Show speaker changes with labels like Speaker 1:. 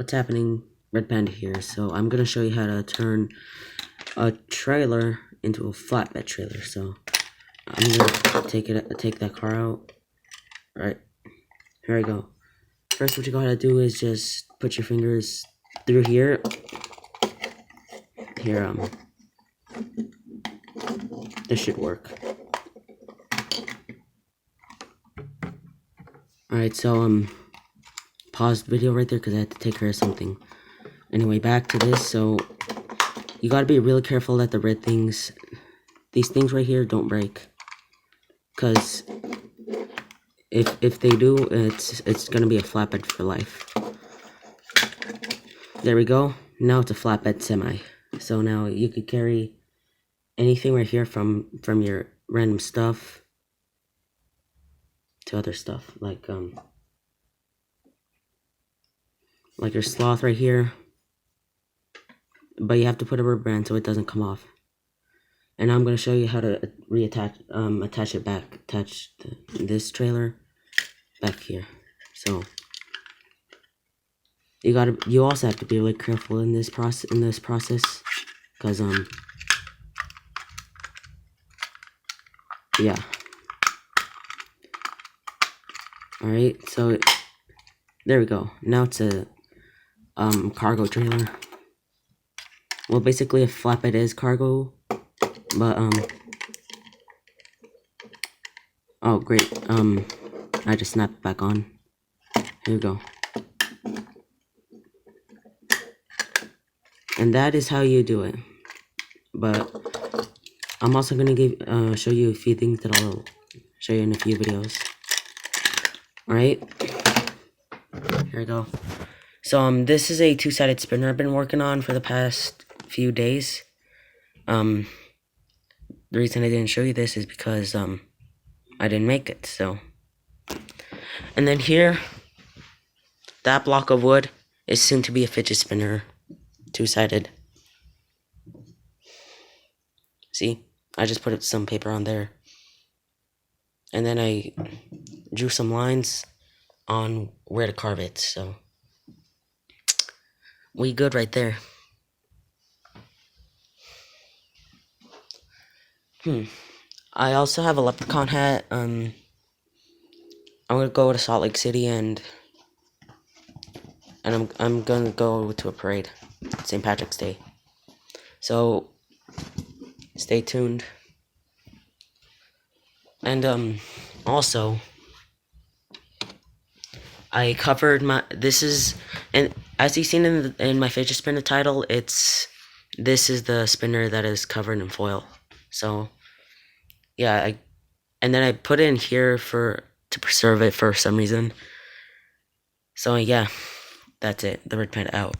Speaker 1: what's happening, Red Panda here. So I'm gonna show you how to turn a trailer into a flatbed trailer. So I'm gonna take that car out. Right, here I go. First, what you gotta do is just put your fingers through here. Here, this should work. Alright, so pause the video right there because I had to take care of something. Anyway, back to this. So you gotta be really careful that the red things, these things right here, don't break. Cause if they do, it's gonna be a flatbed for life. There we go. Now it's a flatbed semi. So now you could carry anything right here from your random stuff to other stuff like your sloth right here. But you have to put a rubber band so it doesn't come off. And I'm gonna show you how to attach it back. Attach this trailer back here. So you also have to be really careful in this process, because yeah. Alright, so there we go. Now it's a cargo trailer. Well, basically a flatbed is cargo, but oh great, I just snapped it back on. Here we go. And that is how you do it. But I'm also gonna show you a few things that I'll show you in a few videos. Alright, here we go. So this is a two-sided spinner I've been working on for the past few days. The reason I didn't show you this is because I didn't make it. So, and then here, that block of wood is soon to be a fidget spinner, two-sided. See, I just put some paper on there, and then I drew some lines on where to carve it. So we good right there. I also have a leprechaun hat. I'm gonna go to Salt Lake City and I'm gonna go to a parade, St. Patrick's Day. So stay tuned. And also I covered and as you've seen in my fidget spinner title, this is the spinner that is covered in foil. So yeah, and then I put it in here to preserve it for some reason. So yeah, that's it. The Red Panda out.